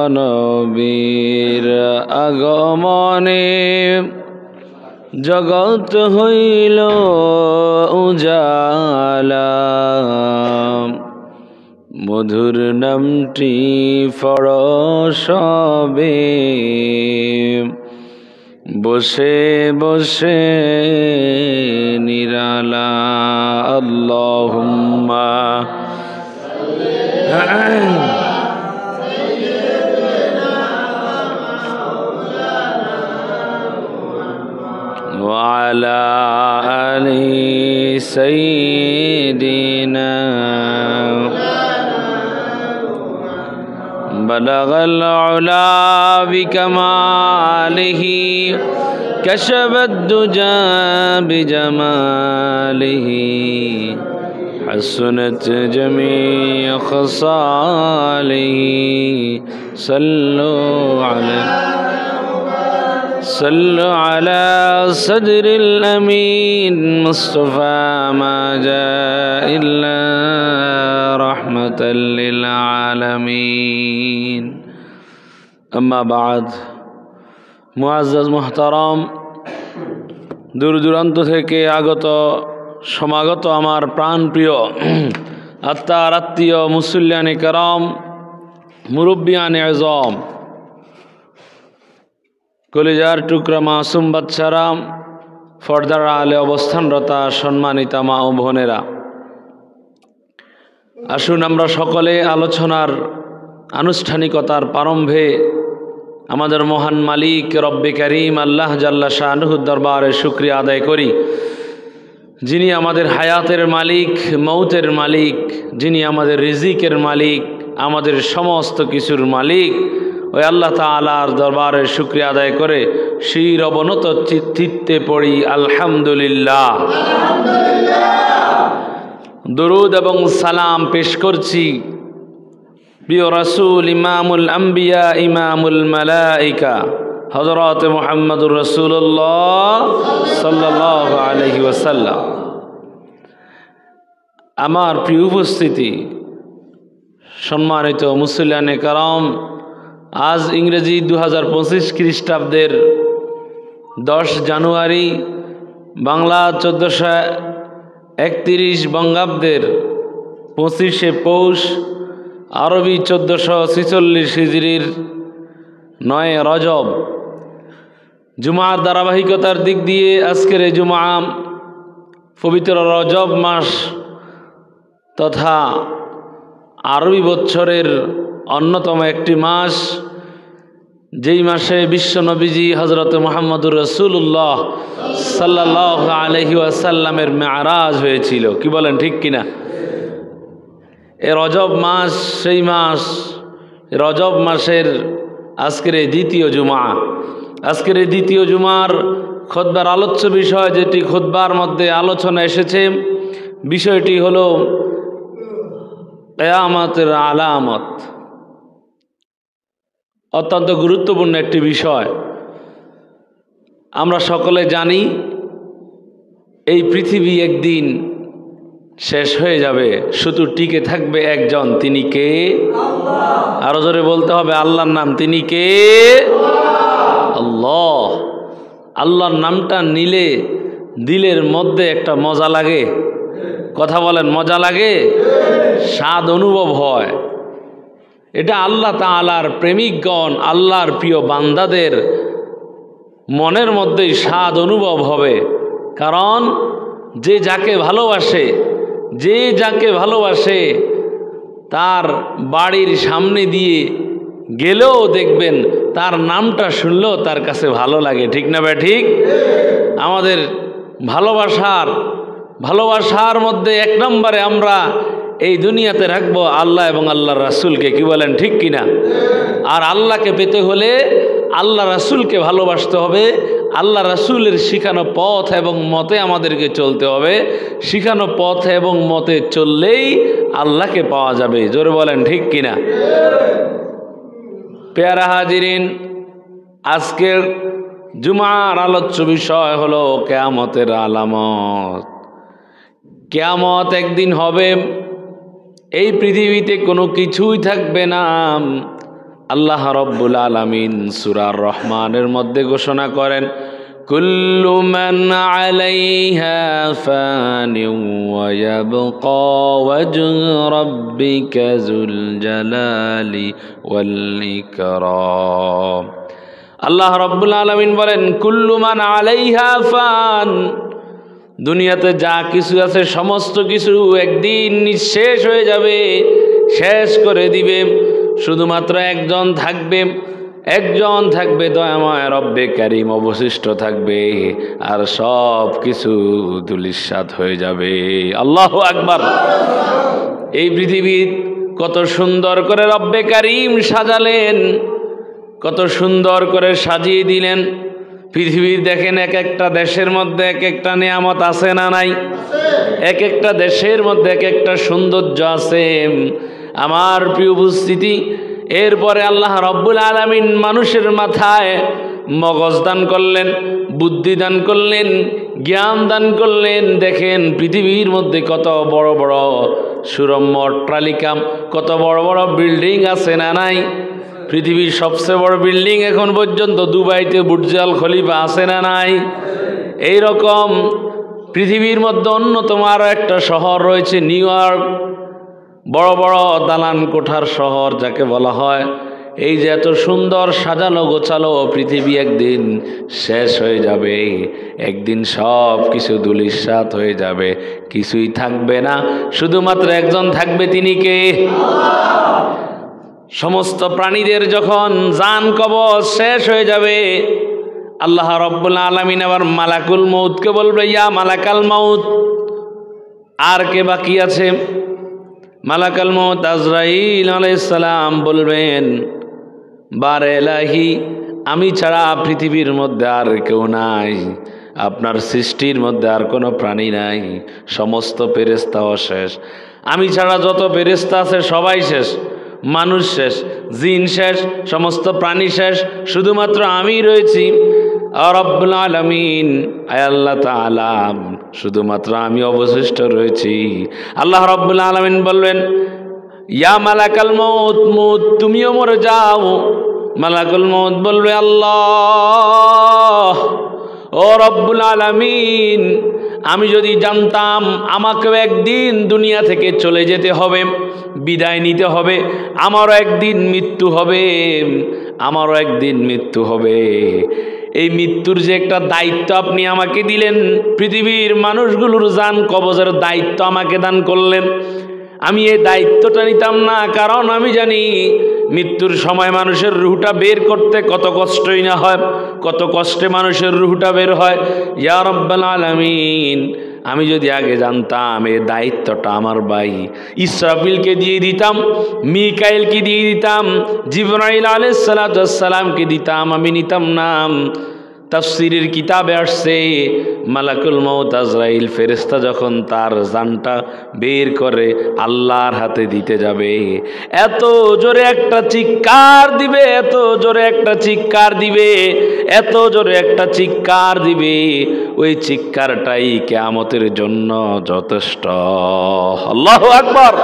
বিশ্বনবীর আগমনে জগৎ হইল উজালা, মধুর নামটি ফরসবে বসে বসে নিরালা। আল্লাহুম্মা وعلى آل سيدنا بلغ العلا بكماله كشف الدجى بجماله حسنت جميع خصاله صلوا على صدر الأمين مصطفى ما جاء إلا رحمة للعالمين أما بعد মুআজ্জাজ মুহতারাম, দূর দূরান্ত থেকে আগত সমাগত আমার প্রাণপ্রিয় আত্মার আত্মীয় মুসল্লিয়ানে কেরাম, মুরব্বিয়ানে আজম, কলিজার টুকরা মাসুম বাচ্চারা, ফর্দার আলে অবস্থানরতা সম্মানিতা মা ও বোনেরা, আসুন আমরা সকলে আলোচনার আনুষ্ঠানিকতার প্রারম্ভে আমাদের মহান মালিক রব্বে করিম আল্লাহ জাল্লা শানুহুর দরবারে শুকরিয়া আদায় করি, যিনি আমাদের হায়াতের মালিক, মৌতের মালিক, যিনি আমাদের রিজিকের মালিক, আমাদের সমস্ত কিছুর মালিক। ওই আল্লাহ তাআলার দরবারে শুকরিয়া আদায় করে শির অবনত চিত্তে পড়ি আলহামদুলিল্লাহ। দরুদ এবং সালাম পেশ করছি প্রিয় রাসূল ইমামুল আম্বিয়া ইমামুল মালাইকা হযরত মুহাম্মদুর রাসূলুল্লাহ সাল্লাল্লাহু আলাইহি ওয়াসাল্লাম। আমার প্রিয় উপস্থিতি, সম্মানিত মুসল্লিয়ানে কেরাম, আজ ইংরেজি 2025 খ্রিস্টাব্দের 10 জানুয়ারি, বাংলা 1431 বঙ্গাব্দের 25শে পৌষ, আরবি 1446 হিজরির 9 রজব। জুমার ধারাবাহিকতার দিক দিয়ে আজকের এই জুমা পবিত্র রজব মাস তথা আরবি বৎসরের অন্যতম একটি মাস, যেই মাসে বিশ্বনবীজি হযরত মুহাম্মদুর রাসূলুল্লাহ সাল্লাল্লাহু আলাইহি ওয়াসাল্লামের মেরাজ হয়েছিল। কি বলেন, ঠিক কিনা? এ রজব মাস সেই মাস, রজব মাসের আজকের এই দ্বিতীয় জুমা। আজকের এই দ্বিতীয় জুমার খুতবার আলোচ্য বিষয়, যেটি খুতবার মধ্যে আলোচনা এসেছে, বিষয়টি হলো কিয়ামতের আলামত। অত্যন্ত গুরুত্বপূর্ণ একটি বিষয়। আমরা সকলে জানি এই পৃথিবী একদিন শেষ হয়ে যাবে, শুধু টিকে থাকবে একজন, তিনি কে? আরো জোরে বলতে হবে আল্লাহর নাম, তিনি কে? আল্লাহ। আল্লাহর নামটা নিলে দিলের মধ্যে একটা মজা লাগে। কথা বলেন, মজা লাগে, স্বাদ অনুভব হয়। এটা আল্লাহ তাআলার প্রেমিকগণ, আল্লাহর প্রিয় বান্দাদের মনের মধ্যেই স্বাদ অনুভব হবে। কারণ যে যাকে ভালোবাসে, যে যাকে ভালোবাসে, তার বাড়ির সামনে দিয়ে গেলেও দেখবেন তার নামটা শুনলেও তার কাছে ভালো লাগে। ঠিক না ভাই? ঠিক। আমাদের ভালোবাসার মধ্যে এক নম্বরে আমরা এই দুনিয়াতে রাখবো আল্লাহ এবং আল্লাহর রাসূলকে। কি বলেন, ঠিক কিনা? আর আল্লাহকে পেতে হলে আল্লাহ রাসূলকে ভালোবাসতে হবে। আল্লাহ রাসূলের শিখানো পথ এবং মতে আমাদেরকে চলতে হবে। শিখানো পথ এবং মতে চললেই আল্লাহকে পাওয়া যাবে। জোরে বলেন, ঠিক কিনা? পেয়ারা হাজিরিন, আজকের জুমার আলোচ্য বিষয় হলো কিয়ামতের আলামত। কিয়ামত একদিন হবে, এই পৃথিবীতে কোনো কিছুই থাকবে না, আল্লাহ রব্বুল আলামিন সূরা রহমানের মধ্যে ঘোষণা করেন, কুল্লু মান আলাইহা ফানিন ওয়া ইয়াবকা ওয়াজহু রাব্বিকা যুল জালালি ওয়াল ইকরাম। আল্লাহ রব্বুল আলামিন বলেন, কুল্লু মান আলাইহা ফান, দুনিয়াতে যা কিছু আছে সমস্ত কিছু একদিন নিঃশেষ হয়ে যাবে, শেষ করে দিবে। শুধুমাত্র একজন থাকবে দয়াময় রব্বে কারীম অবশিষ্ট থাকবে, আর সব কিছু ধূলিসাৎ হয়ে যাবে। আল্লাহু আকবার। এই পৃথিবী কত সুন্দর করে রব্বে কারীম সাজালেন, কত সুন্দর করে সাজিয়ে দিলেন। পৃথিবীর দেখেন এক একটা দেশের মধ্যে এক একটা নিয়ামত আছে না নাই? এক একটা দেশের মধ্যে এক একটা সৌন্দর্য আছে। আমার প্রিয় উপস্থিতি, এরপরে আল্লাহ রব্বুল আলামিন মানুষের মাথায় মগজ দান করলেন, বুদ্ধি দান করলেন, জ্ঞান দান করলেন। দেখেন পৃথিবীর মধ্যে কত বড় বড় সুরম্য অট্টালিকা, কত বড় বড় বিল্ডিং আছে না নাই? পৃথিবীর সবচেয়ে বড় বিল্ডিং এখন পর্যন্ত দুবাইতে বুর্জ আল খলিফা আছে না নাই? এই রকম পৃথিবীর মধ্যে অন্যতম আরও একটা শহর রয়েছে নিউ ইয়র্ক, বড় বড় দালান কোঠার শহর যাকে বলা হয়। এই যে এত সুন্দর সাজানো গোছালো পৃথিবী একদিন শেষ হয়ে যাবে, একদিন সব কিছু ধূলিসাৎ হয়ে যাবে, কিছুই থাকবে না, শুধুমাত্র একজন থাকবে। তিনি কে? সমস্ত প্রাণীদের যখন জান কবজ শেষ হয়ে যাবে, আল্লাহ রব্বুল আলামিন আবার মালাকুল মউতকে বলবে, ইয়া মালাকাল মউত। আর কে বাকি আছে? মালাকাল মউত আজরাইল আলাইহিস সালাম বলবেন, বারে এলাহি, আমি ছাড়া পৃথিবীর মধ্যে আর কেউ নাই, আপনার সৃষ্টির মধ্যে আর কোনো প্রাণী নাই, সমস্ত ফেরেশতাও শেষ, আমি ছাড়া যত ফেরেশতা আছে সবাই শেষ, মানুষ শেষ, জিন শেষ, সমস্ত প্রাণী শেষ, শুধুমাত্র আমি রয়েছি। রব্বুল আলামিন, আয় আল্লাহ তাআলা, শুধুমাত্র আমি অবশিষ্ট রয়েছি। আল্লাহ রব্বুল আলামিন বলবেন, ইয়া মালাকাল মউত, মউত তুমিও মরে যাও। মালাকুল মউত বলবে, আল্লাহ, ও রব্বুল আলামিন, আমি যদি জানতাম আমাকেও একদিন দুনিয়া থেকে চলে যেতে হবে, বিদায় নিতে হবে, আমারও একদিন মৃত্যু হবে, আমারও একদিন মৃত্যু হবে, এই মৃত্যুর যে একটা দায়িত্ব আপনি আমাকে দিলেন, পৃথিবীর মানুষগুলোর জান কবজের দায়িত্ব আমাকে দান করলেন, আমি এই দায়িত্বটা নিতাম না। কারণ আমি জানি মৃত্যুর সময় মানুষের রুহটা বের করতে কত কষ্টই না হয়, কত কষ্টে মানুষের রুহটা বের হয়। ইয়া রাব্বাল আলামিন, আমি যদি আগে জানতাম এই দায়িত্বটা আমার ভাই ইসরাফিলকে দিয়ে দিতাম, মিকাইলকে দিয়ে দিতাম, জিবরাইল আলাইহিস সালামকে দিতাম, আমি নিতাম না। তাফসীরের কিতাবে আসছে, মালাকুল মউত আজরাইল ফেরেশতা যখন তার জানটা বের করে আল্লাহর হাতে দিতে যাবে, এত জোরে একটা চিৎকার দিবে, এত জোরে একটা চিৎকার দিবে, এত জোরে একটা চিৎকার দিবে, ওই চিৎকারটাই কিয়ামতের জন্য যথেষ্ট। আল্লাহু আকবার।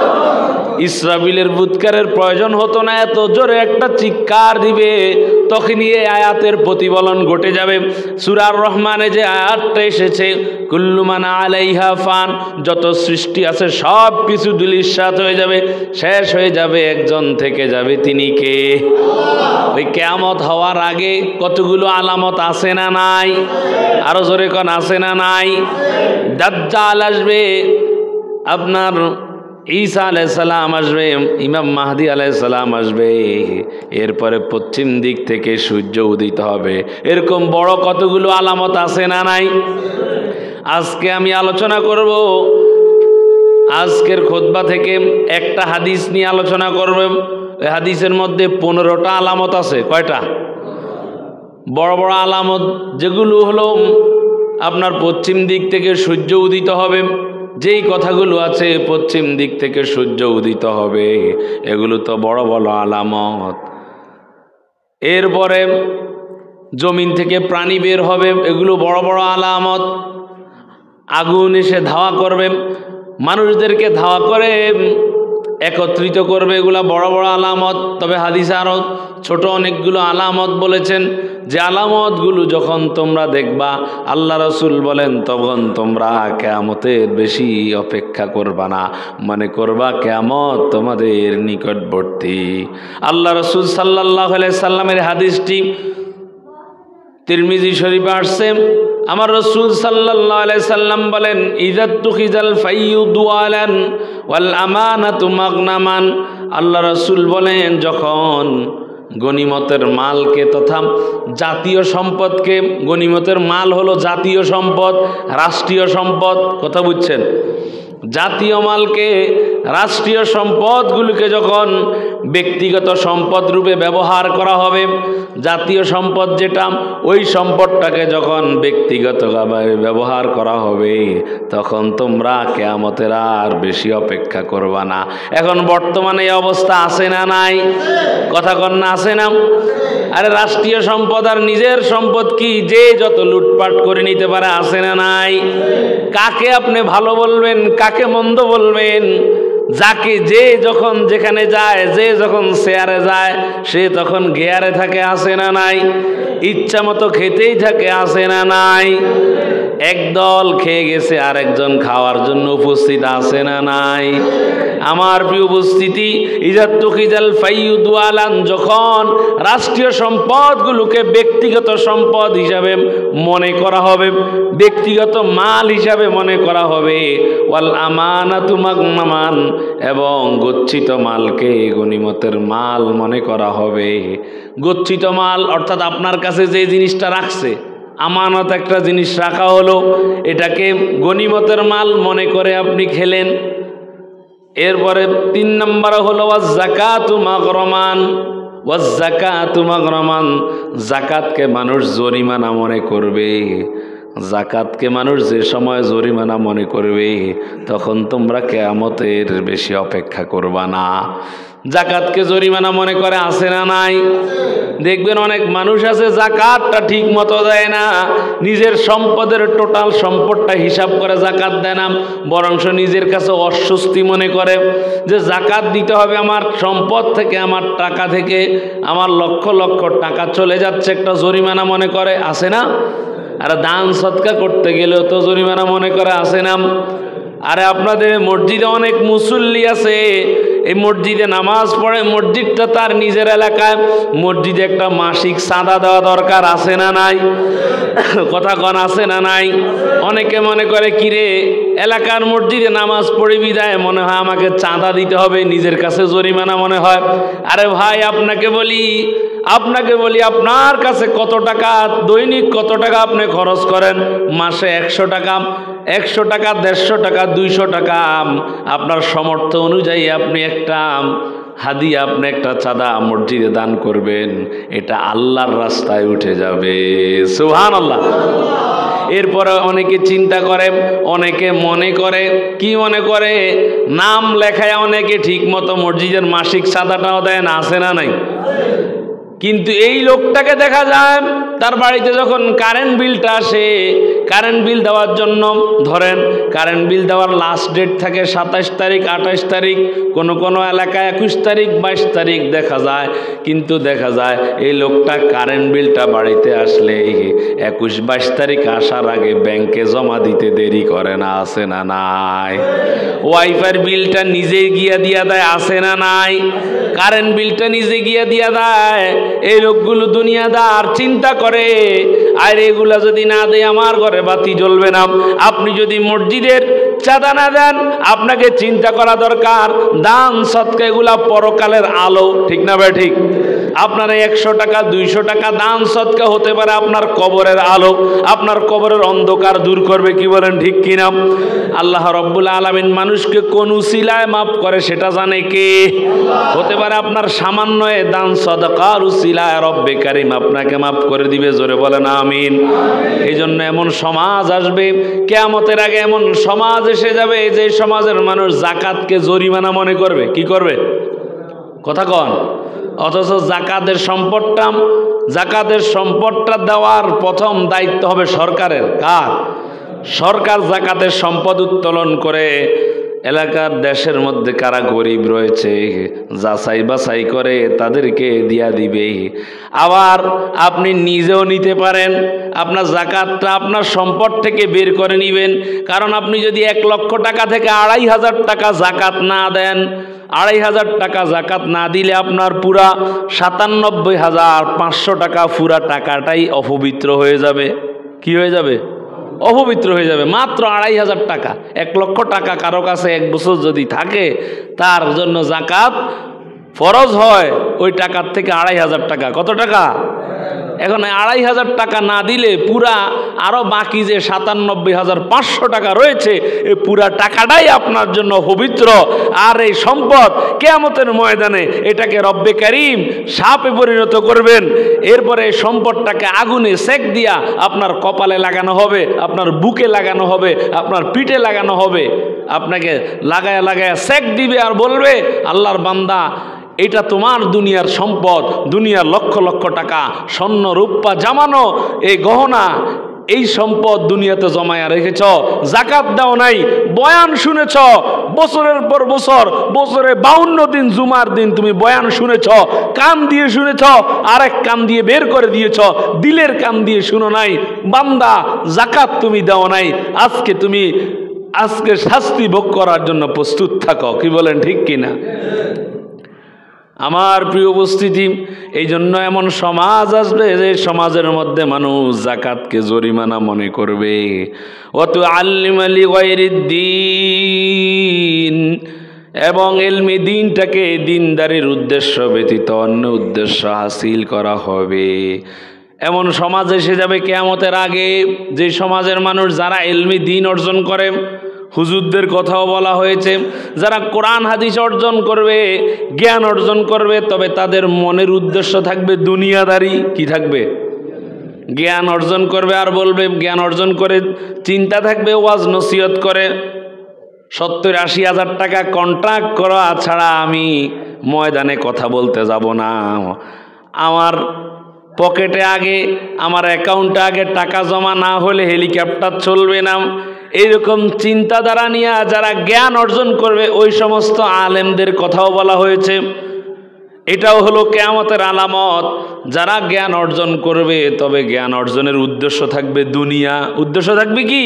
ইসরাফিলের বুৎকারের প্রয়োজন হতো না, এত জোরে একটা চিৎকার দিবে, তখনই এই আয়াতের প্রতিফলন ঘটে যাবে। সূরা আর রহমানে যে আয়াতটা এসেছে, কুল্লু মান আলাইহা ফান, যত সৃষ্টি আছে সব কিছু ধূলিসাৎ হয়ে যাবে, শেষ হয়ে যাবে, একজন থেকে যাবে, তিনি কে? ওই কিয়ামত হওয়ার আগে কতগুলো আলামত আছে না নাই? আরো জোরে কোন আছে না নাই? দাজ্জাল আসবে, আপনার ঈসা আলাইহিস সালাম আসবে, ইমাম মাহদি আলাইহিস সালাম আসবে, এরপরে পশ্চিম দিক থেকে সূর্য উদিত হবে। এরকম বড় কতগুলো আলামত আছে না নাই? আজকে আমি আলোচনা করব, আজকের খুতবা থেকে একটা হাদিস নিয়ে আলোচনা করব। এই হাদিসের মধ্যে 15টা আলামত আছে। কয়টা? বড় বড় আলামত, যেগুলো হলো আপনার পশ্চিম দিক থেকে সূর্য উদিত হবে। যেই কথাগুলো আছে পশ্চিম দিক থেকে সূর্য উদিত হবে, এগুলো তো বড় বড় আলামত। এরপরে জমিন থেকে প্রাণী বের হবে, এগুলো বড় বড় আলামত। আগুন এসে ধাওয়া করবে, মানুষদেরকে ধাওয়া করে একত্রিত করবে, এগুলা বড় বড় আলামত। তবে হাদিসে আরও ছোট অনেকগুলো আলামত বলেছেন, যে আলামতগুলো যখন তোমরা দেখবা, আল্লাহ রসুল বলেন, তখন তোমরা কিয়ামতের বেশি অপেক্ষা করবা না, মনে করবা কিয়ামত তোমাদের নিকটবর্তী। আল্লাহ রসুল সাল্লাল্লাহু আলাইহি সাল্লামের হাদিসটি তিরমিজি শরীফে আসছে। আমার রসুল সাল্লাল্লাহু আলাইহি সাল্লাম বলেন, ইযাতুখিজাল ফাইয়ু দুআলান ওয়াল আমানাতু মাগনামান। আল্লাহ রসুল বলেন, যখন গনিমতের মালকে তথা জাতীয় সম্পদকে, গনিমতের মাল হলো জাতীয় সম্পদ, রাষ্ট্রীয় সম্পদ, কথা বুঝছেন? জাতীয় মালকে, রাষ্ট্রীয় সম্পদগুলোকে যখন ব্যক্তিগত সম্পদ রূপে ব্যবহার করা হবে, জাতীয় সম্পদ যেটা, ওই সম্পদটাকে যখন ব্যক্তিগতভাবে ব্যবহার করা হবে, তখন তোমরা কিয়ামতের আর বেশি অপেক্ষা করবা না। এখন বর্তমানে এই অবস্থা আছে না নাই? কথা কন না, আছে না? আরে রাষ্ট্রীয় সম্পদ আর নিজের সম্পদ কি যে যত লুটপাট করে নিতে পারে, আছে না নাই? কাকে আপনি ভালো বলবেন, কাকে মন্দ বলবেন? যাকে যে যখন যেখানে যায়, যে যখন শেয়ারে যায়, সে তখন গেয়ারে থাকে, আছে না নাই? ইচ্ছা মতো খেতেই থাকে, আছে না নাই? একদল খেয়ে গেছে, আরেকজন খাওয়ার জন্য উপস্থিত, আছে না নাই? আমার প্রিয় উপস্থিতি, ইযাতুখিজাল ফাইয়ু দুআলান, যখন রাষ্ট্রীয় সম্পদগুলোকে ব্যক্তিগত সম্পদ হিসাবে মনে করা হবে, ব্যক্তিগত মাল হিসাবে মনে করা হবে, ওয়াল আমানাতু মাগনামান, এবং গচ্ছিত মালকে গনিমতের মাল মনে করা হবে। গচ্ছিত মাল অর্থাৎ আপনার কাছে যে জিনিসটা রাখছে, আমানত একটা জিনিস রাখা হলো, এটাকে গনিমতের মাল মনে করে আপনি খেলেন। এরপরে 3 নম্বর হলো ওয়াজ-যাকাতু মাগরামান। ওয়াজ-যাকাতু মাগরামান, যাকাতকে মানুষ জরিমানা মনে করবে। যাকাতকে মানুষ যে সময় জরিমানা মনে করবে, তখন তোমরা কিয়ামতের বেশি অপেক্ষা করবা না। যাকাতকে জরিমানা মনে করে, আছে না নাই? দেখবেন অনেক মানুষ আছে যাকাতটা ঠিক মতো দেয় না, নিজের সম্পদের টোটাল সম্পদটা হিসাব করে যাকাত দেয় না, বরঞ্চ নিজের কাছে অস্বস্তি মনে করে যে যাকাত দিতে হবে, আমার সম্পদ থেকে, আমার টাকা থেকে আমার লক্ষ লক্ষ টাকা চলে যাচ্ছে, একটা জরিমানা মনে করে, আছে না? আর দান সদকা করতে গেলেও তো জরিমানা মনে করে, আছে না? আরে আপনাদের মসজিদে অনেক মুসল্লি আছে, এই মসজিদে নামাজ পড়ে, মসজিদটা তার নিজের এলাকায়, মসজিদে একটা মাসিক চাঁদা দেওয়া দরকার, আছে না নাই? কথা কন, আছে না নাই? অনেকে মনে করে, কিরে এলাকার মসজিদে নামাজ পড়ে বিদায়, মনে হয় আমাকে চাঁদা দিতে হবে, নিজের কাছে জরিমানা মনে হয়। আরে ভাই, আপনাকে বলি, আপনার কাছে কত টাকা, দৈনিক কত টাকা আপনি খরচ করেন? মাসে 100 টাকা, 100 টাকা, 150 টাকা, 200 টাকা, আপনার সামর্থ্য অনুযায়ী আপনি একটা হাদিয়া, আপনি একটা চাঁদা মসজিদে দান করবেন, এটা আল্লাহর রাস্তায় উঠে যাবে। সুবহানাল্লাহ। এরপরে অনেকে চিন্তা করে, অনেকে মনে করে, কি মনে করে, নাম লেখায় অনেকে ঠিক মতো মসজিদের মাসিক চাঁদাটাও দেয় না, আছে না নাই? কিন্তু এই লোকটাকে দেখা যায় তার বাড়িতে যখন কারেন্ট বিলটা আসে, কারেন্ট বিল দেওয়ার জন্য, ধরেন কারেন্ট বিল দেওয়ার লাস্ট ডেট থাকে 27 তারিখ, 28 তারিখ, কোনো এলাকায় 21 তারিখ, 22 তারিখ দেখা যায়। কিন্তু দেখা যায় এই লোকটা কারেন্ট বিলটা বাড়িতে আসলে 21-22 তারিখ আসার আগে ব্যাংকে জমা দিতে দেরি করে না, আছে না নাই? ওয়াইফাই বিলটা নিজে গিয়া দিয়া দেয়, আছে না নাই? কারেন্ট বিলটা নিজে গিয়া দিয়া দেয়। এই লোকগুলো দুনিয়াদার, চিন্তা করে আর এগুলা যদি না দেয় আমার ঘরে বাতি জ্বলবে না। আপনি যদি মসজিদের চাঁদা না দেন, আপনাকে চিন্তা করা দরকার, দান সদকা এগুলা পরকালের আলো, ঠিক না ভাই? ঠিক। আপনার 100 টাকা 200 টাকা দান সদকা হতে পারে আপনার কবরের আলো, আপনার কবরের অন্ধকার দূর করবে, কি বলেন ঠিক কিনা? আল্লাহ রব্বুল আলামিন মানুষকে কোন উসিলায় মাফ করে সেটা জানে কে? হতে পারে আপনার সামান্য দান সদকার উসিলায় রব্বে কারীম আপনাকে মাফ করে দিবে, জোরে বলেন আমিন। এই জন্য এমন সমাজ আসবে, কিয়ামতের আগে এমন সমাজ এসে যাবে যে সমাজের মানুষ যাকাতকে জরিমানা মনে করবে। কি করবে? কথা কন। অথচ জাকাতের সম্পদটা দেওয়ার প্রথম দায়িত্ব হবে সরকারের। কার? সরকার জাকাতের সম্পদ উত্তোলন করে এলাকার দেশের মধ্যে কারা গরিব রয়েছে যাচাই বাছাই করে তাদেরকে দিয়া দিবে। আবার আপনি নিজেও নিতে পারেন, আপনার যাকাতটা আপনার সম্পদ থেকে বের করে নেবেন। কারণ আপনি যদি 1 লক্ষ টাকা থেকে 2,500 টাকা যাকাত না দেন, 2,500 টাকা যাকাত না দিলে আপনার পুরা 97,500 টাকা পুরা টাকাটাই অপবিত্র হয়ে যাবে। কি হয়ে যাবে? অপবিত্র হয়ে যাবে। মাত্র 2,500 টাকা। 1 লক্ষ টাকা কারো কাছে 1 বছর যদি থাকে, তার জন্য যাকাত ফরজ হয় ওই টাকার থেকে 2,500 টাকা। কত টাকা? এখন 2,500 টাকা না দিলে পুরা আরো বাকি যে 97,500 টাকা রয়েছে, এই পুরা টাকাটাই আপনার জন্য পবিত্র। আর এই সম্পদ কিয়ামতের ময়দানে এটাকে রব্বে কারীম সাপে পরিণত করবেন। এরপরে এই সম্পদটাকে আগুনে সেক দিয়া আপনার কপালে লাগানো হবে, আপনার বুকে লাগানো হবে, আপনার পিঠে লাগানো হবে। আপনাকে লাগায়া লাগায়া সেক দিবে আর বলবে, আল্লাহর বান্দা, এটা তোমার দুনিয়ার সম্পদ, দুনিয়ার লক্ষ লক্ষ টাকা স্বর্ণ রূপা জামানো এই গহনা, এই সম্পদ দুনিয়াতে জমায়া রেখেছ, যাকাত দাও নাই, বয়ান শুনেছ বছরের পর বছর, বছরে 52 দিন জুমার দিন তুমি বয়ান শুনেছ, কান দিয়ে শুনেছ, আরেক কান দিয়ে বের করে দিয়েছ, দিলের কান দিয়ে শুনো নাই। বান্দা, যাকাত তুমি দাও নাই, আজকে শাস্তি ভোগ করার জন্য প্রস্তুত থাকো। কি বলেন, ঠিক কিনা? আমার প্রিয় উপস্থিতি, এই জন্য এমন সমাজ আসবে যে সমাজের মধ্যে মানুষ যাকাতকে জরিমানা মনে করবে। ওয়াতু আল্লিমালি গায়রিদ্দিন, এবং ইলমি দিনটাকে দিনদারির উদ্দেশ্য ব্যতীত অন্য উদ্দেশ্য হাসিল করা হবে। এমন সমাজ এসে যাবে কিয়ামতের আগে, যে সমাজের মানুষ যারা ইলমি দিন অর্জন করে, হুজুরদের কথাও বলা হয়েছে, যারা কোরআন হাদিস অর্জন করবে, জ্ঞান অর্জন করবে, তবে তাদের মনের উদ্দেশ্য থাকবে দুনিয়াদারি। কি থাকবে? জ্ঞান অর্জন করবে আর বলবে, জ্ঞান অর্জন করে চিন্তা থাকবে ওয়াজ নসিহত করে 70-80 হাজার টাকা কন্ট্রাক্ট করা ছাড়া আমি ময়দানে কথা বলতে যাব না। আমার পকেটে আগে, আমার অ্যাকাউন্টে আগে টাকা জমা না হলে হেলিকপ্টার চলবে না। এইরকম চিন্তাধারা নিয়ে যারা জ্ঞান অর্জন করবে, ওই সমস্ত আলেমদের কথাও বলা হয়েছে। এটাও হলো কিয়ামতের আলামত। যারা জ্ঞান অর্জন করবে, তবে জ্ঞান অর্জনের উদ্দেশ্য থাকবে দুনিয়া। উদ্দেশ্য থাকবে কি?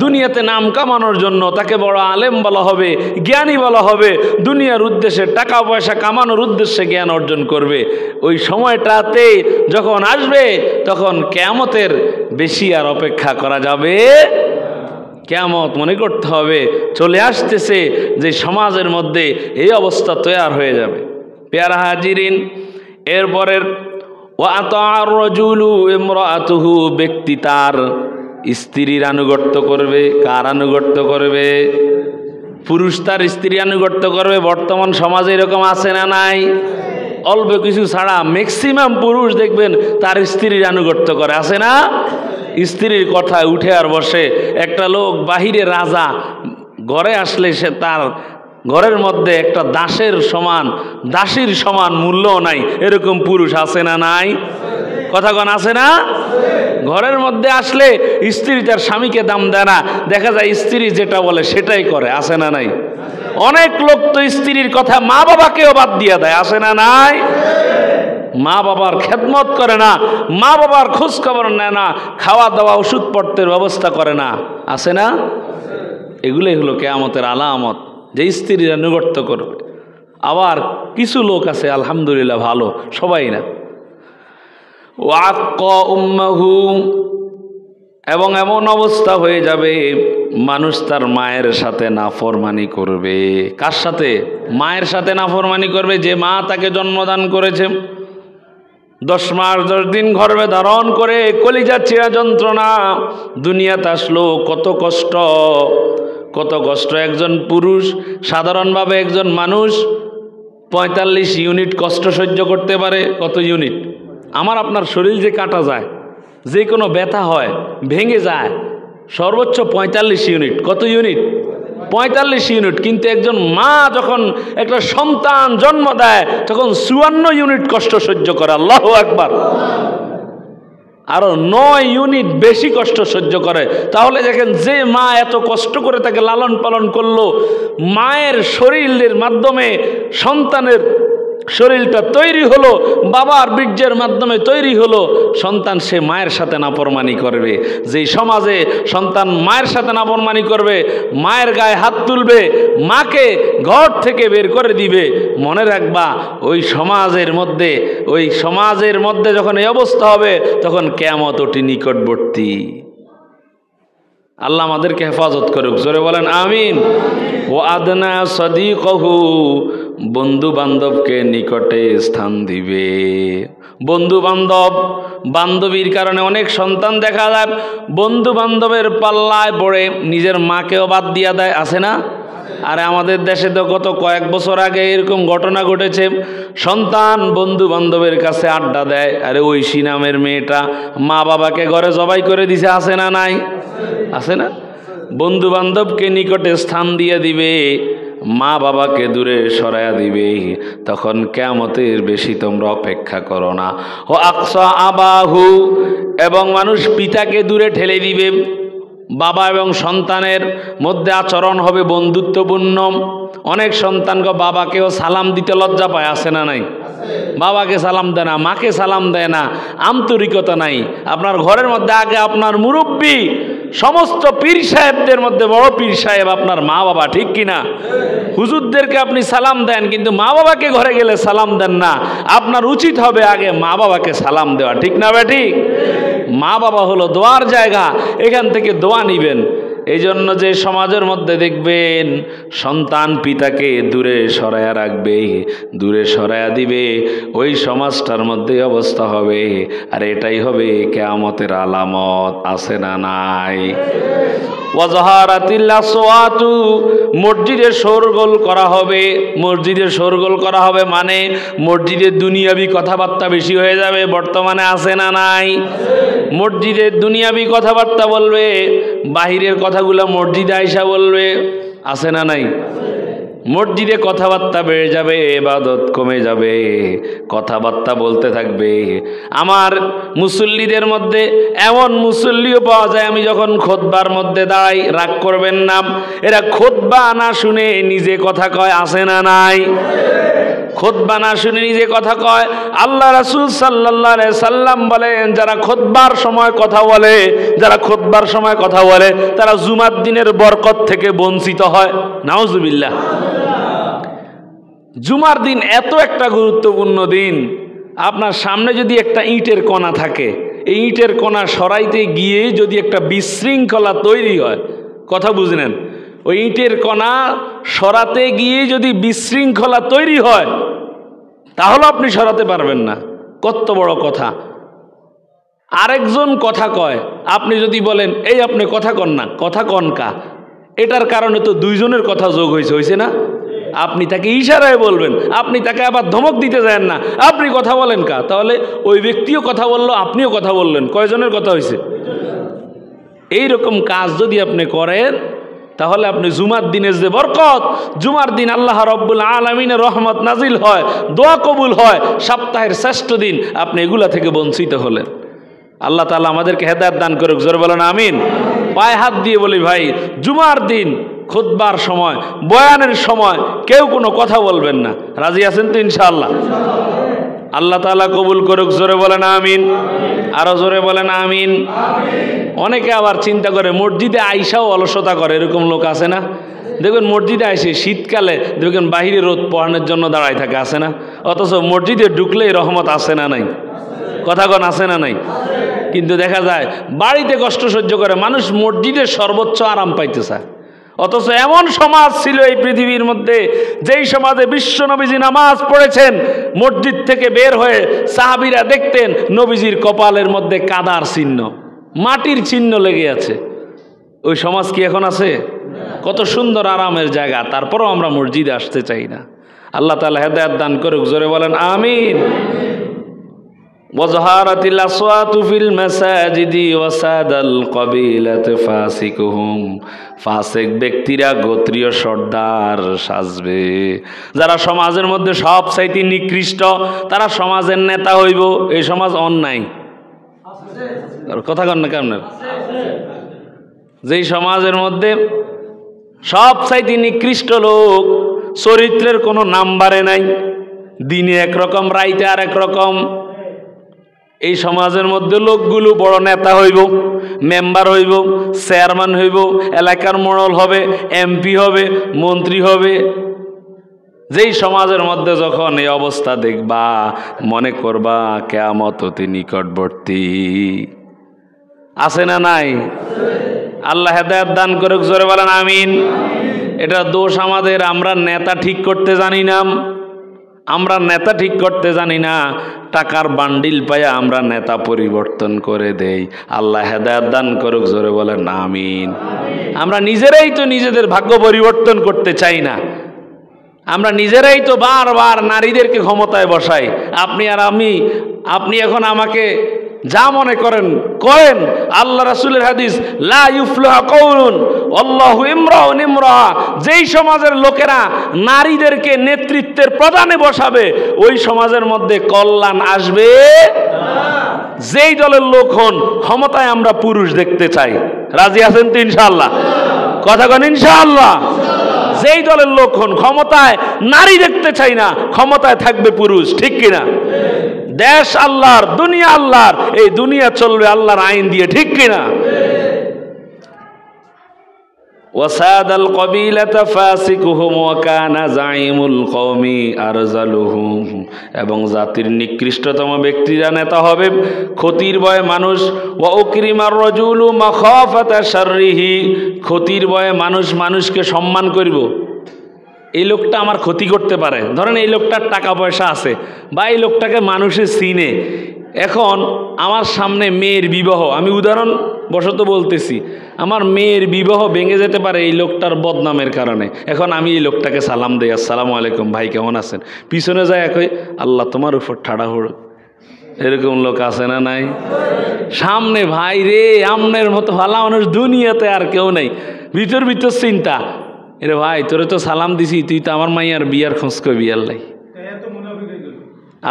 দুনিয়াতে নাম কামানোর জন্য তাকে বড় আলেম বলা হবে, জ্ঞানী বলা হবে। দুনিয়ার উদ্দেশ্যে, টাকা পয়সা কামানোর উদ্দেশ্যে জ্ঞান অর্জন করবে। ওই সময়টাতে যখন আসবে, তখন কিয়ামতের বেশি আর অপেক্ষা করা যাবে। কিয়ামত মনে করতে হবে চলে আসতেছে, যে সমাজের মধ্যে এই অবস্থা তৈরি হয়ে যাবে। পেয়ারা হাজিরিন, এরপরের ওয়াতা'আর রাজুলু ইমরাআতুহু, ব্যক্তি তার স্ত্রীর আনুগত্য করবে। কার আনুগত্য করবে? পুরুষ তার স্ত্রী আনুগত্য করবে। বর্তমান সমাজে এরকম আছে না নাই? অল্প কিছু ছাড়া ম্যাক্সিমাম পুরুষ দেখবেন তার স্ত্রীর আনুগত্য করে, আছে না? স্ত্রীর কথায় উঠে আর বসে। একটা লোক বাহিরে রাজা, ঘরে আসলে সে তার ঘরের মধ্যে একটা দাসের সমান, দাসীর সমান মূল্যও নাই। এরকম পুরুষ আছে না নাই? কথা কন, আছে না? ঘরের মধ্যে আসলে স্ত্রী তার স্বামীকে দাম দেয় না, দেখা যায় স্ত্রী যেটা বলে সেটাই করে, আছে না নাই? অনেক লোক তো স্ত্রীর কথা মা বাবাকেও বাদ দিয়ে দেয়, আছে না নাই? মা বাবার খেদমত করে না, মা বাবার খোঁজ খবর নেয় না, খাওয়া দাওয়া ওষুধপত্রের ব্যবস্থা করে না, আছে না? এগুলোই হলো কিয়ামতের আলামত, যে স্ত্রীর আনুগত্য করবে। আবার কিছু লোক আছে আলহামদুলিল্লাহ ভালো, সবাই না। ওয়াক্কা উম্মাহু, এবং এমন অবস্থা হয়ে যাবে মানুষ তার মায়ের সাথে নাফরমানি করবে। কার সাথে? মায়ের সাথে নাফরমানি করবে, যে মা তাকে জন্মদান করেছে। 10 মাস 10 দিন গর্ভে ধারণ করে কলিজা ছিঁড়া যন্ত্রণা, দুনিয়াতে আসলো কত কষ্ট, কত কষ্ট। একজন পুরুষ, সাধারণভাবে একজন মানুষ 45 ইউনিট কষ্ট সহ্য করতে পারে। কত ইউনিট? আমার আপনার শরীর যে কাটা যায়, যে কোনো ব্যথা হয়, ভেঙে যায়, সর্বোচ্চ 45 ইউনিট। কত ইউনিট? 45 ইউনিট। কিন্তু একজন মা যখন একটা সন্তান জন্ম দেয়, তখন 54 ইউনিট কষ্ট সহ্য করে। আল্লাহু আকবার। আরো 9 ইউনিট বেশি কষ্ট সহ্য করে। তাহলে দেখেন, যে মা এত কষ্ট করে তাকে লালন পালন করলো, মায়ের শরীরের মাধ্যমে সন্তানের শরীরটা তৈরি হলো, বাবার বীর্যের মাধ্যমে তৈরি হলো সন্তান, সে মায়ের সাথে নাফরমানি করবে। যেই সমাজে সন্তান মায়ের সাথে নাফরমানি করবে, মায়ের গায়ে হাত তুলবে, মাকে ঘর থেকে বের করে দিবে, মনে রাখবা ওই সমাজের মধ্যে যখন এই অবস্থা হবে তখন কিয়ামত অতি নিকটবর্তী। আল্লাহ আমাদেরকে হেফাজত করুক, জোরে বলেন আমিন। ও আদনা সদিকহু, বন্ধু বান্ধবকে নিকটে স্থান দিবে। বন্ধু বান্ধবীর কারণে অনেক সন্তান দেখা যায় বন্ধু বান্ধবের পাল্লায় পড়ে নিজের মাকেও বাদ দিয়া দেয়, আছে না? আরে আমাদের দেশে তো গত কয়েক বছর আগে এরকম ঘটনা ঘটেছে, সন্তান বন্ধু বান্ধবের কাছে আড্ডা দেয়, আরে ঐশী নামের মেয়েটা মা বাবাকে ঘরে জবাই করে দিছে, আছে না নাই? আছে না? বন্ধু বান্ধবকে নিকটে স্থান দিয়ে দিবে, মা বাবাকে দূরে সরাইয়া দিবে, তখন কিয়ামতের বেশি তোমরা অপেক্ষা করো না। ও আকসা আবাহু, এবং মানুষ পিতাকে দূরে ঠেলে দিবে। বাবা এবং সন্তানের মধ্যে আচরণ হবে বন্ধুত্বপূর্ণ। অনেক সন্তানকে বাবাকেও সালাম দিতে লজ্জা পায়, আছে না নাই? বাবাকে সালাম দেয় না, মাকে সালাম দেয় না, আন্তরিকতা নাই। আপনার ঘরের মধ্যে আগে আপনার মুরব্বী, সমস্ত পীর সাহেবদের মধ্যে বড় পীর সাহেব আপনার মা বাবা, ঠিক কিনা? হুজুরদেরকে আপনি সালাম দেন, কিন্তু মা বাবাকে ঘরে গেলে সালাম দেন না। আপনার উচিত হবে আগে মা বাবাকে সালাম দেওয়া, ঠিক না বেটি? মা বাবা হলো দোয়ার জায়গা, এখান থেকে দোয়া নিবেন। এই জন্য যে সমাজের মধ্যে দেখবেন সন্তান পিতাকে দূরে সরাইয়া রাখবে, দূরে সরাইয়া দিবে, ওই সমাজটার মধ্যে অবস্থা হবে। আর এটাই হবে কিয়ামতের আলামত, আছে না নাই? ওয়াজহারাতিল আসওয়াতু, মসজিদে শোরগোল করা হবে। মসজিদে শোরগোল করা হবে মানে মসজিদে দুনিয়াবি কথাবার্তা বেশি হয়ে যাবে, বর্তমানে আছে না নাই? মসজিদে দুনিয়াবি কথাবার্তা বলবে, বাহিরের কথাগুলো মসজিদে আইসা বলবে, আছে না নাই? মসজিদে কথাবার্তা বেড়ে যাবে, ইবাদত কমে যাবে, কথাবার্তা বলতে থাকবে। আমার মুসল্লিদের মধ্যে এমন মুসল্লিও পাওয়া যায়, আমি যখন খুতবার মধ্যে দাঁড়াই, রাগ করবেন না, এরা খুতবা না শুনে নিজে কথা কয়, আছে না নাই? খুতবা না শুনে নিজে কথা কয়। আল্লাহ রাসূল সাল্লাল্লাহু আলাইহি সাল্লাম বলেন, যারা খুতবার সময় কথা বলে তারা জুমার দিনের বরকত থেকে বঞ্চিত হয়। নাউজুবিল্লাহ। জুমার দিন এত একটা গুরুত্বপূর্ণ দিন, আপনার সামনে যদি একটা ইটের কণা থাকে, এই ইটের কণা সরাইতে গিয়ে যদি একটা বিশৃঙ্খলা তৈরি হয়, কথা বুঝলেন? ওই ইটের কণা সরাতে গিয়ে যদি বিশৃঙ্খলা তৈরি হয়, তাহলে আপনি সরাতে পারবেন না। কত বড় কথা। আরেকজন কথা কয়, আপনি যদি বলেন এই আপনি কথা কন না, কথা কনকা, এটার কারণে তো দুইজনের কথা যোগ হয়েছে না? আপনি তাকে ইশারায় বলবেন, আপনি তাকে আবার ধমক দিতে যান না, আপনি কথা বলেন কা, তাহলে ওই ব্যক্তিও কথা বললো, আপনিও কথা বললেন, কয়জনের কথা হয়েছে? এইরকম কাজ যদি আপনি করেন, তাহলে আপনি জুমার দিনের যে বরকত, জুমার দিন আল্লাহ রাব্বুল আলামিনের রহমত নাজিল হয়, দোয়া কবুল হয়, সপ্তাহের শ্রেষ্ঠ দিন, আপনি এগুলা থেকে বঞ্চিত হলেন। আল্লাহ তাআলা আমাদেরকে হেদায়েত দান করুক, জোরে বলেন আমিন। পায়ে হাত দিয়ে বলি ভাই, জুমার দিন খুতবার সময়, বয়ানের সময় কেউ কোনো কথা বলবেন না। রাজি আছেন তো ইনশাআল্লাহ? আল্লাহ তাআলা কবুল করুক, জোরে বলেন আমিন। আরো জোরে বলেন আমিন। অনেকে আবার চিন্তা করে মসজিদে আইসাও অলসতা করে, এরকম লোক আছে না? দেখবেন মসজিদে আইসে শীতকালে দেখবেন বাহিরে রোদ পোহানোর জন্য দাঁড়ায় থাকে, আছে না? অথচ মসজিদে ঢুকলেই রহমত, আছে না নাই? কথা কন, আছে না নাই? কিন্তু দেখা যায় বাড়িতে কষ্ট সহ্য করে মানুষ মসজিদের সর্বোচ্চ আরাম পাইতে চায়। অথচ এমন সমাজ ছিল এই পৃথিবীর মধ্যে, যেই সমাজে বিশ্ব নবীজি নামাজ পড়েছেন, মসজিদ থেকে বের হয়ে সাহাবীরা দেখতেন নবীজির কপালের মধ্যে কাদার চিহ্ন, মাটির চিহ্ন লেগে আছে। ওই সমাজ কি এখন আছে? কত সুন্দর আরামের জায়গা, তারপরও আমরা মসজিদে আসতে চাই না। আল্লাহ তাআলা হেদায়েত দান করুক, জোরে বলেন আমিন। ওয়াজহারাতিল আসওয়াতু ফিল মাসাজিদি ওয়াসাদাল কাবিলাতি ফাসিকুহুম, ফাসিক ব্যক্তিরা গোত্রীয় সর্দার সাজবে। যারা সমাজের মধ্যে সবচাইতে নিকৃষ্ট, তারা সমাজের নেতা হইব। এই সমাজ অন্যায়, কথা কন না কেমন? যেই সমাজের মধ্যে সব চাইতে নিকৃষ্ট লোক, চরিত্রের কোনো নাম্বারে নাই, দিনে একরকম রাইতে আর একরকম, এই সমাজের মধ্যে লোকগুলো বড় নেতা হইব, মেম্বার হইব, চেয়ারম্যান হইব, এলাকার মোড়ল হবে, এমপি হবে, মন্ত্রী হবে। যেই সমাজের মধ্যে যখন এই অবস্থা দেখবা, মনে করবা কিয়ামত অতি নিকটবর্তী। আছে না নাই? আল্লাহ হেদায়েত দান করুক, জোরে বলেন আমিন। এটা দোষ আমাদের, আমরা নেতা ঠিক করতে জানি না, আমরা নেতা ঠিক করতে জানি না, টাকার বান্ডিল পাইয়া আমরা নেতা পরিবর্তন করে দেই। আল্লাহ হেদায়েত দান করুক, জোরে বলেন আমিন। আমরা নিজেরাই তো নিজেদের ভাগ্য পরিবর্তন করতে চাই না, আমরা নিজেরাই তো বারবার নারীদেরকে ক্ষমতায় বসাই। আপনি আর আমি, আপনি এখন আমাকে যা মনে করেন করেন। আল্লাহ রাসূলের হাদিস, লা ইউফলিহু কওলুন আল্লাহু ইমরাউন ইমরাআ, যেই সমাজের লোকেরা নারীদেরকে নেতৃত্বের প্রধানে বসাবে ওই সমাজের মধ্যে কল্যাণ আসবে না। যেই দলের লোক হন, ক্ষমতায় আমরা পুরুষ দেখতে চাই। রাজি আছেন তো ইনশাআল্লাহ? কথা বলেন ইনশাআল্লাহ। যেই দলের লোক হন, ক্ষমতায় নারী দেখতে চাই না, ক্ষমতায় থাকবে পুরুষ, ঠিক কিনা? দেশ আল্লাহর, দুনিয়া আল্লাহর, এই দুনিয়া চলবে আল্লাহর আইন দিয়ে, ঠিক কিনা? ওয়াসাদাল কবিলাতা ফাসিকুহুম ওয়া কানা জাইমুল কওমি আরজালুহুম, এবং জাতির নিকৃষ্টতম ব্যক্তিরা নেতা হবে, ক্ষতির ভয়ে মানুষ। ওয়া উকরিমার রাজুলু মাখাফাতা শাররিহি, ক্ষতির ভয়ে মানুষ মানুষকে সম্মান করব। এই লোকটা আমার ক্ষতি করতে পারে, ধরেন এই লোকটার টাকা পয়সা আছে বা এই লোকটাকে মানুষে চিনে। এখন আমার সামনে মেয়ের বিবাহ, আমি উদাহরণ বশত বলতেছি, আমার মেয়ের বিবাহ ভেঙে যেতে পারে এই লোকটার বদনামের কারণে। এখন আমি এই লোকটাকে সালাম দেই, আসসালামু আলাইকুম ভাই, কেমন আছেন? পিছনে যায় কই, আল্লাহ তোমার উপর ঠাড়া হোক। এরকম লোক আছে না নাই? সামনে ভাই রে, আমনের মতো ভালো মানুষ দুনিয়াতে আর কেউ নেই, ভিতর ভিতর চিন্তা, এরে ভাই তোরে তো সালাম দিছি, তুই তো আমার মাইয়ার বিয়ার খোঁজ করবি, আল্লাহ।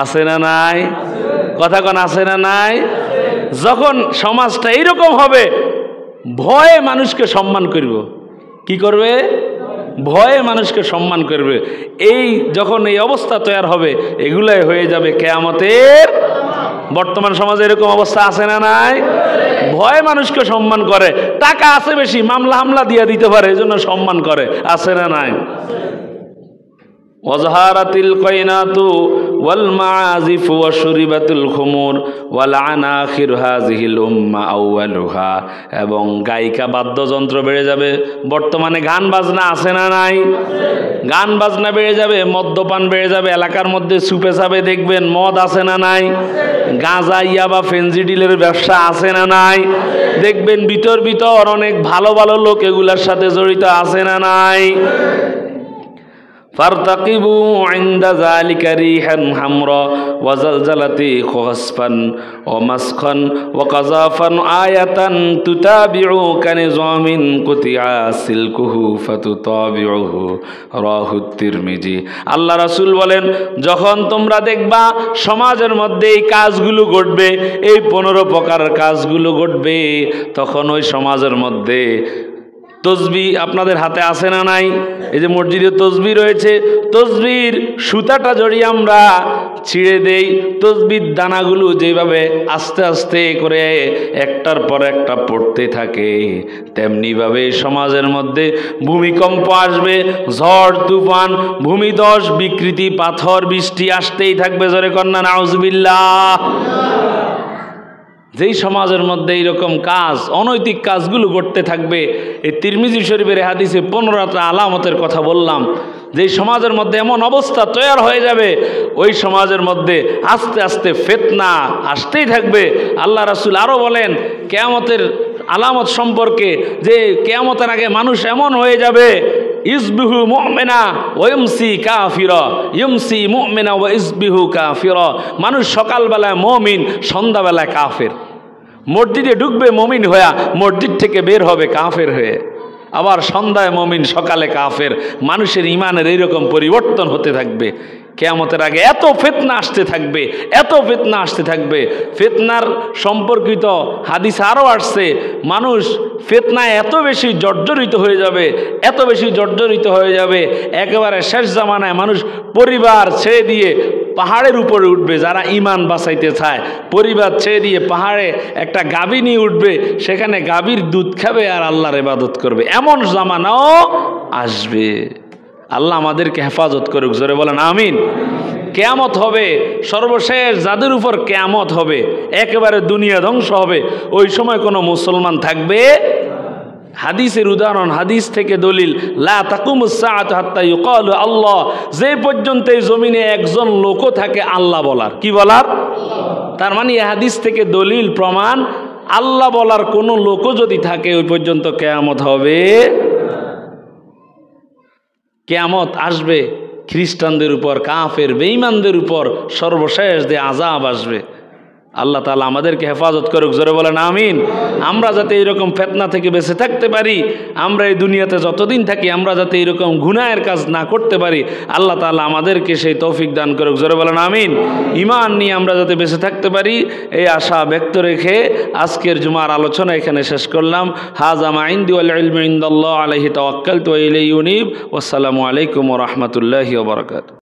আছে না নাই? কথা কোন আছে না নাই? যখন সমাজটা এইরকম হবে, ভয়ে মানুষকে সম্মান করব। কি করবে? ভয়ে মানুষকে সম্মান করবে। এই যখন এই অবস্থা তৈরি হবে, এগুলাই হয়ে যাবে কিয়ামতের। বর্তমান সমাজে এরকম অবস্থা আছে না নাই? ভয়ে মানুষকে সম্মান করে, টাকা আছে বেশি, মামলা হামলা দিয়ে দিতে পারে, এজন্য সম্মান করে, আছে না নাই? ওয়াজহারাতিল কায়নাতু ওয়াল মাআজিফ ওয়া শুরিবাতুল খুমুর ওয়াল আনাখির হাযিহিল উম্মাহ আউয়ালুহা, এবং গায়িকা বাদ্যযন্ত্র বেড়ে যাবে। বর্তমানে গান বাজনা আছে না নাই? গান বাজনা বেড়ে যাবে, মদ্যপান বেড়ে যাবে, এলাকার মধ্যে সুপে সাবে দেখবেন মদ আছে না নাই? গাঁজা, ইয়াবা, ফেনজিডিলের ব্যবসা আছে না নাই? দেখবেন ভিতর ভিতর অনেক ভালো ভালো লোক এগুলার সাথে জড়িত, আছে না নাই? ফারতাকিবু ইনদা যালিকা রিহান হামরা ওয়া জালজালাতি খাসফান ওয়া মাসখান ওয়া কাযাফান আয়াতান তুতাবিউ কানিজামিন কুতিয়া সিলকুহু ফাতুতাবিউহু, রাহু তিরমিজি। আল্লাহ রাসূল বলেন, যখন তোমরা দেখবা সমাজের মধ্যে এই কাজগুলো ঘটবে, এই 15 প্রকার কাজগুলো ঘটবে, তখন ওই সমাজের মধ্যে তসবি আপনাদের হাতে আছে না নাই? এই যে মসজিদে তসবি রয়েছে, তসবির সুতাটা জড়িয়ে আমরা ছিঁড়ে দেই, তসবির দানাগুলো যেভাবে আস্তে আস্তে করে একটার পর একটা পড়তে থাকে, তেমনিভাবে সমাজের মধ্যে ভূমিকম্প আসবে, ঝড় তুফান, ভূমিধস, বিকৃতি, পাথর, বৃষ্টি আসতেই থাকবে। জোরে কন্যা নাউজুবিল্লাহ। যেই সমাজের মধ্যে এইরকম কাজ, অনৈতিক কাজগুলো ঘটতে থাকবে, এই তিরমিজি শরীফের হাদিসে 15টা আলামতের কথা বললাম, যেই সমাজের মধ্যে এমন অবস্থা তৈরি হয়ে যাবে, ওই সমাজের মধ্যে আস্তে আস্তে ফিতনা আসতেই থাকবে। আল্লাহ রাসূল আরও বলেন কিয়ামতের আলামত সম্পর্কে, যে কিয়ামতের আগে মানুষ এমন হয়ে যাবে, ইসবিহু মুমিনা ওয়া ইমসি কাফিরা, ইমসি মুমিনা ওয়া ইসবিহু কাফিরা, মানুষ সকালবেলায় মুমিন, সন্ধ্যাবেলায় কাফের। মসজিদে ঢুকবে মুমিন হয়ে, মসজিদ থেকে বের হবে কাফের হয়ে, আবার সন্ধ্যায় মুমিন, সকালে কাফের। মানুষের ইমানের এইরকম পরিবর্তন হতে থাকবে। কিয়ামতের আগে এত ফিতনা আসতে থাকবে, এত ফিতনা আসতে থাকবে। ফিতনার সম্পর্কিত হাদিস আরও আসছে, মানুষ ফিতনায় এত বেশি জর্জরিত হয়ে যাবে, এত বেশি জর্জরিত হয়ে যাবে, একেবারে শেষ জামানায় মানুষ পরিবার ছেড়ে দিয়ে পাহাড়ের উপরে উঠবে। যারা ঈমান বাঁচাইতে চায় পরিবার ছেড়ে দিয়ে পাহাড়ে একটা গাভী নিয়ে উঠবে, সেখানে গাভীর দুধ খাবে আর আল্লাহর ইবাদত করবে। এমন জামানাও আসবে। আল্লাহ আমাদেরকে হেফাজত করুক, জোরে বলেন আমিন। কিয়ামত হবে, সর্বশেষ যাদের উপর কিয়ামত হবে, একেবারে দুনিয়া ধ্বংস হবে, ওই সময় কোনো মুসলমান থাকবে। হাদিসের উদাহরণ, হাদিস থেকে দলিল, লা তাকুমুস সাআতু হাত্তা ইউকালু আল্লাহ, যে পর্যন্ত এই জমিনে একজন লোকও থাকে আল্লাহ বলার। কি বলার? তার মানে এই হাদিস থেকে দলিল প্রমাণ, আল্লাহ বলার কোনো লোকও যদি থাকে ওই পর্যন্ত কিয়ামত হবে। কিয়ামত আসবে খ্রিস্টানদের উপর, কাফের বেঈমানদের উপর সর্বশেষ যে আযাব আসবে। আল্লাহ তাআলা আমাদেরকে হেফাজত করুক, জোরে বলেন আমিন। আমরা যাতে এইরকম ফিতনা থেকে বেঁচে থাকতে পারি, আমরা এই দুনিয়াতে যতদিন থাকি আমরা যাতে এইরকম গুনাহের কাজ না করতে পারি, আল্লাহ তাআলা আমাদেরকে সেই তৌফিক দান করুক, জোরে বলেন আমিন। ঈমান নিয়ে আমরা যাতে বেঁচে থাকতে পারি, এই আশা ব্যক্ত রেখে আজকের জুমার আলোচনা এখানে শেষ করলাম। হাযা মা ইনদি ওয়াল ইলমু ইনদাল্লাহ আলাইহি তাওয়াক্কালতু ওয়া ইলাইহি উনীব। ওয়াসসালামু আলাইকুম ওয়া রাহমাতুল্লাহি ওয়া বারাকাতুহু।